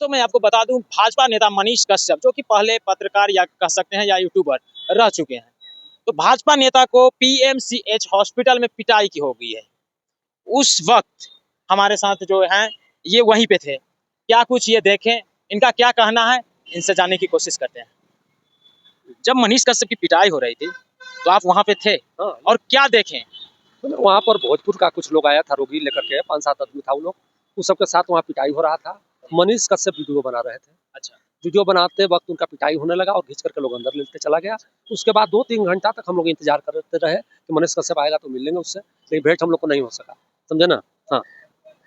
दोस्तों मैं आपको बता दूं, भाजपा नेता मनीष कश्यप जो कि पहले पत्रकार या कह सकते हैं या यूट्यूबर रह चुके हैं, तो भाजपा नेता को पीएमसीएच हॉस्पिटल में पिटाई की हो गई है। उस वक्त हमारे साथ जो हैं ये वहीं पे थे, क्या कुछ ये देखें, इनका क्या कहना है, इनसे जानने की कोशिश करते हैं। जब मनीष कश्यप की पिटाई हो रही थी तो आप वहाँ पे थे और क्या देखें? वहाँ पर भोजपुर का कुछ लोग आया था, रोगी लेकर के 5-7 आदमी था, वो लोग उस सबके साथ वहाँ पिटाई हो रहा था। मनीष कश्यप वीडियो बना रहे थे। अच्छा, वीडियो बनाते वक्त उनका पिटाई होने लगा और घिंच करके लोग अंदर लेते चला गया। उसके बाद 2-3 घंटा तक हम लोग इंतजार करते रहे कि मनीष कश्यप आएगा तो मिल लेंगे उससे, लेकिन भेंट हम लोग को नहीं हो सका, समझे ना। हाँ,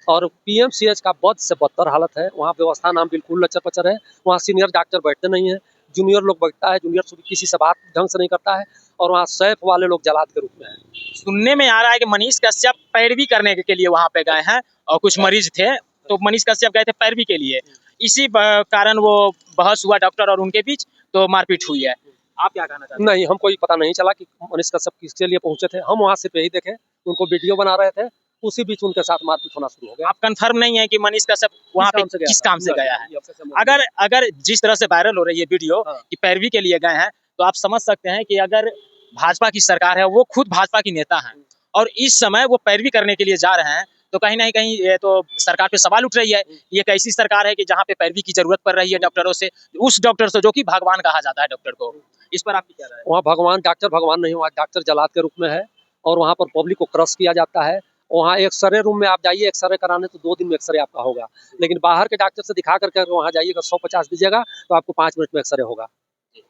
और पीएमसीएच का बद से बदतर हालत है। वहाँ व्यवस्था नाम बिल्कुल लचर-पचर है। वहाँ सीनियर डॉक्टर बैठते नहीं है, जूनियर लोग बैठता है, जूनियर किसी से बात ढंग से नहीं करता है, और वहाँ सैफ वाले लोग जलाद के रूप में है। सुनने में आ रहा है कि मनीष कश्यप पैरवी करने के लिए वहाँ पे गए हैं और कुछ मरीज थे तो मनीष कश्यप गए थे पैरवी के लिए, इसी कारण वो बहस हुआ डॉक्टर और उनके बीच, तो मारपीट हुई है। आप क्या कहना चाहते हैं? नहीं, हमको ये पता नहीं चला कि मनीष कश्यप किसके लिए पहुंचे थे। हम वहाँ सिर्फ यही देखे, उनको वीडियो बना रहे थे, उसी बीच उनके साथ मारपीट होना शुरू हो गया। आप कंफर्म नहीं है कि मनीष कश्यप वहाँ पे किस काम से गया है? अगर जिस तरह से वायरल हो रही है वीडियो कि पैरवी के लिए गए हैं, तो आप समझ सकते हैं कि अगर भाजपा की सरकार है, वो खुद भाजपा की नेता हैं और इस समय वो पैरवी करने के लिए जा रहे हैं, तो कहीं ना कहीं ये तो सरकार पे सवाल उठ रही है। ये एक ऐसी सरकार है कि जहाँ पे पैरवी की जरूरत पड़ रही है डॉक्टरों से, उस डॉक्टर से जो कि भगवान कहा जाता है डॉक्टर को। इस पर आपकी क्या राय है? वहाँ भगवान डॉक्टर भगवान नहीं, वहाँ डॉक्टर जलाद के रूप में है, और वहाँ पर पब्लिक को क्रश किया जाता है। वहाँ एक्सरे रूम में आप जाइए एक्सरे कराने, तो 2 दिन में एक्सरे आपका होगा, लेकिन बाहर के डॉक्टर से दिखा करके वहाँ जाइएगा 150 दीजिएगा तो आपको 5 मिनट में एक्सरे होगा।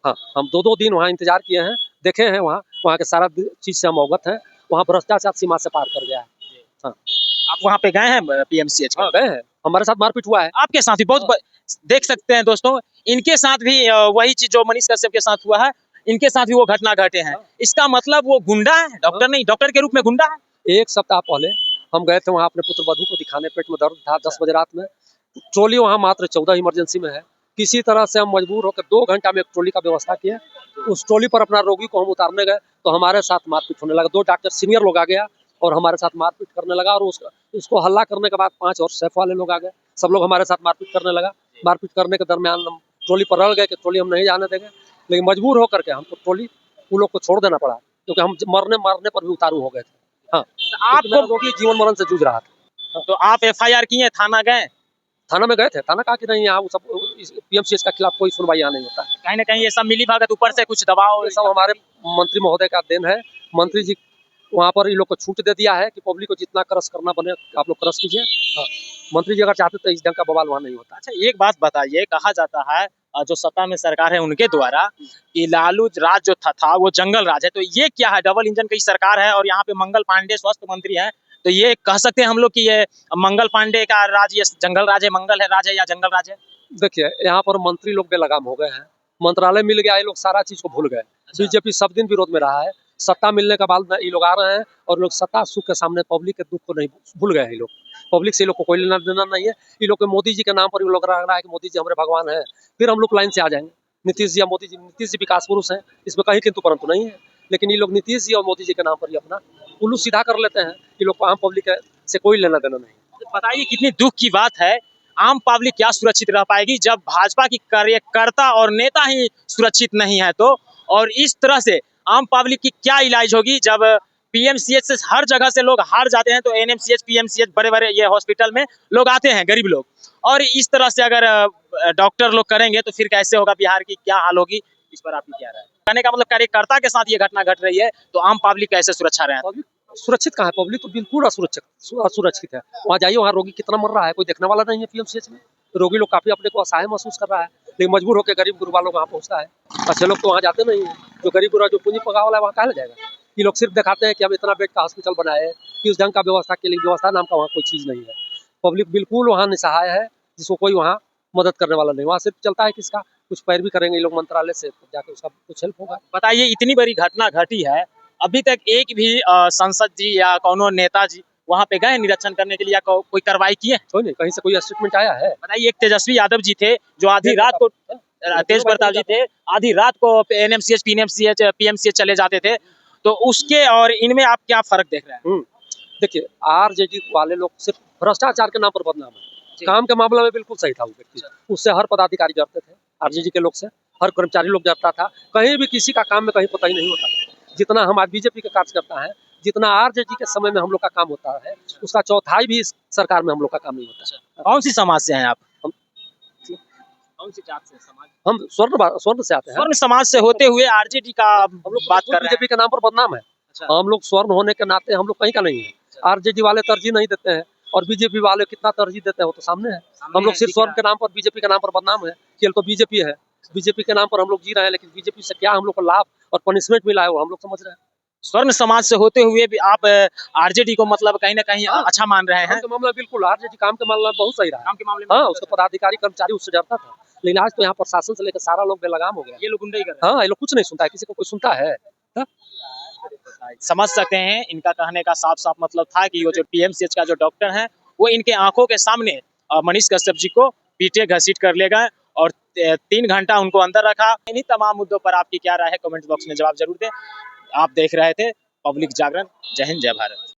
हाँ, हम 2-2 दिन वहाँ इंतजार किए हैं, देखे हैं, वहाँ के सारा चीज से हम अवगत हैं। वहाँ भ्रष्टाचार सीमा से पार कर गया है। हाँ, आप वहाँ पे गए हैं पीएमसीएच? हाँ गए हैं, हमारे साथ मारपीट हुआ है। आपके साथ भी देख सकते हैं दोस्तों, इनके साथ भी वही चीज जो मनीष कश्यप के साथ हुआ है, इनके साथ भी वो घटना घटे हैं। इसका मतलब वो गुंडा है, डॉक्टर नहीं, डॉक्टर के रूप में गुंडा है। 1 सप्ताह पहले हम गए थे वहाँ अपने पुत्र वधू को दिखाने, पेट में दर्द था 10 बजे रात में। ट्रॉली वहाँ मात्र 14 इमरजेंसी में है। किसी तरह से हम मजबूर होकर 2 घंटा में एक ट्रॉली का व्यवस्था किया। उस ट्रॉली पर अपना रोगी को हम उतारने गए तो हमारे साथ मारपीट होने लगा। 2 डॉक्टर सीनियर लोग आ गया और हमारे साथ मारपीट करने लगा, और उसको हल्ला करने के बाद 5 और सैफ वाले लोग आ गए। सब लोग हमारे साथ मारपीट करने लगा। मारपीट करने के दरमियान हम ट्रॉली पर रह गए कि ट्रॉली हम नहीं जाने देंगे, लेकिन मजबूर होकर के हमको ट्रॉली उन लोग को छोड़ देना पड़ा, क्योंकि हम मरने मारने पर भी उतारू हो गए थे। हाँ, आपको रोगी जीवन मरण से जूझ रहा था। तो आप एफआईआर किए, थाना गए? थाना में गए थे, थाना कहा कि नहीं, यहाँ सब पीएमसीएच के खिलाफ कोई सुनवाई यहाँ नहीं होता है। कहीं ना कहीं ये सब मिली भगत, ऊपर से कुछ दबाव, ये सब हमारे मंत्री महोदय का देन है। मंत्री जी वहाँ पर इन लोग को छूट दे दिया है कि पब्लिक को जितना क्रश करना बने आप लोग क्रश कीजिए। हाँ, मंत्री जी अगर चाहते तो इस ढंग का बवाल वहाँ नहीं होता। अच्छा, एक बात बताइए, कहा जाता है जो सत्ता में सरकार है उनके द्वारा कि लालू राज जो था वो जंगल राज है, तो ये क्या है? डबल इंजन की सरकार है और यहाँ पे मंगल पांडे स्वास्थ्य मंत्री हैं, तो ये कह सकते हैं हम लोग कि ये मंगल पांडे का राज, ये जंगल राज है, मंगल है राज है या जंगल राज है? देखिए, यहाँ पर मंत्री लोग बेलगाम हो गए हैं, मंत्रालय मिल गया, ये लोग सारा चीज को भूल गए। बीजेपी सब दिन विरोध में रहा है, सत्ता मिलने के बाद ये लोग आ रहे हैं और लोग सत्ता सुख के सामने पब्लिक के दुख को नहीं भूल गए हैं। ये लोग पब्लिक से, ये लोग को कोई लेना देना नहीं है। ये लोग मोदी जी के नाम पर ये लोग लग रहा है कि मोदी जी हमारे भगवान है, फिर हम लोग लाइन से आ जाएंगे। नीतीश जी या मोदी जी, नीतीश जी विकास पुरुष हैं, इसमें कहीं किंतु परंतु नहीं है, लेकिन ये लोग नीतीश जी और मोदी जी के नाम पर ही अपना उल्लू सीधा कर लेते हैं। ये लोग को आम पब्लिक से कोई लेना देना नहीं। बताइए, कितनी दुख की बात है, आम पब्लिक क्या सुरक्षित रह पाएगी जब भाजपा की कार्यकर्ता और नेता ही सुरक्षित नहीं है? तो और इस तरह से आम पब्लिक की क्या इलाज होगी जब पीएमसीएच से हर जगह से लोग हार जाते हैं, तो एनएमसीएच, पीएमसीएच, बड़े बड़े ये हॉस्पिटल में लोग आते हैं, गरीब लोग, और इस तरह से अगर डॉक्टर लोग करेंगे तो फिर कैसे होगा? बिहार की क्या हाल होगी? इस पर आपकी क्या राय है? कहने का मतलब कार्यकर्ता के साथ ये घटना घट रही है तो आम पब्लिक कैसे सुरक्षा रहे? सुरक्षित कहाँ है? पब्लिक तो बिल्कुल असुरक्षित है। वहाँ जाइए, वहाँ रोगी कितना मर रहा है, कोई देखने वाला नहीं है। पीएमसीएच में रोगी लोग काफी अपने को असहाय महसूस कर रहा है, लेकिन मजबूर होकर गरीब गुरबा लोग वहाँ पहुँचता है। अच्छे लोग तो वहाँ जाते नहीं है। जो गरीब गुरबा, जो पूंजी पका वाला है, वहाँ कहाँ जाएगा? ये लोग सिर्फ दिखाते हैं कि हम इतना बेड का हॉस्पिटल बनाए हैं, कि उस ढंग का व्यवस्था के लिए व्यवस्था नाम का वहाँ कोई चीज नहीं है। पब्लिक बिल्कुल वहाँ निसहाय है, जिसको कोई वहाँ मदद करने वाला नहीं। वहाँ सिर्फ चलता है किसका कुछ पैर भी करेंगे ये लोग मंत्रालय से, तो जाके उसका कुछ हेल्प होगा। बताइए, इतनी बड़ी घटना घटी है, अभी तक एक भी संसद जी या कोनो नेता जी वहाँ पे गए निरीक्षण करने के लिए या कोई कार्रवाई किए? कोई नहीं, कहीं से कोई स्टेटमेंट आया है? बताइए, एक तेजस्वी यादव जी थे जो आधी रात को, तेज प्रताप जी थे, आधी रात को एनएमसीएच, पीएमसीएच चले जाते थे, तो उसके और इनमें आप क्या फर्क देख रहे हैं? देखिए, आरजेडी वाले लोग सिर्फ भ्रष्टाचार के नाम पर बदनाम है। काम के मामले में बिल्कुल सही था वो व्यक्ति। उससे हर पदाधिकारी डरते थे, आरजेडी के लोग से, हर कर्मचारी लोग डरता था। कहीं भी किसी का काम में कहीं पता ही नहीं होता। जितना हम आज बीजेपी के कार्यकर्ता हैं, जितना आरजेडी के समय में हम लोग का काम होता है, उसका चौथाई भी इस सरकार में हम लोग का काम नहीं होता। कौन सी समाज से हैं आप? हम कौन सी जात से समाज? हम स्वर्ण से आते हैं। स्वर्ण समाज से होते हुए आरजेडी का हम लोग बात कर रहे हैं। बीजेपी के नाम पर बदनाम है। अच्छा। हम लोग स्वर्ण होने के नाते हम लोग कहीं का नहीं है। आरजेडी वाले तरजीह नहीं देते हैं और बीजेपी वाले कितना तरजीह देते हैं वो तो सामने है। हम लोग सिर्फ स्वर्ण के नाम पर, बीजेपी के नाम पर बदनाम है। खेल तो बीजेपी है, बीजेपी के नाम पर हम लोग जी रहे हैं, लेकिन बीजेपी से क्या हम लोग को लाभ और पनिशमेंट मिला है वो हम लोग समझ रहे हैं। स्वर्ण समाज से होते हुए भी आप आरजेडी को मतलब कहीं ना कहीं अच्छा मान रहे हैं। काम के मामला में बिल्कुल आरजेडी काम के मामले में बहुत सही रहा। काम के मामले में हाँ, उसके पदाधिकारी कर्मचारी उससे डरता था, लेकिन आज तो यहाँ प्रशासन से लेकर सारा लोग बेलगाम हो गया। ये लोग गुंडा ही कर रहे हाँ, ये लोग कुछ नहीं सुनता है, किसी को कोई सुनता है? हैं। समझ सकते हैं, इनका कहने का साफ साफ मतलब था कि वो जो पीएमसीएच का जो डॉक्टर है वो इनके आंखों के सामने मनीष कश्यप जी को पीटे घसीट कर ले गए और 3 घंटा उनको अंदर रखा। इन्हीं तमाम मुद्दों पर आपकी क्या राय है, कमेंट बॉक्स में जवाब जरूर दें। आप देख रहे थे पब्लिक जागरण। जय हिंद, जय भारत।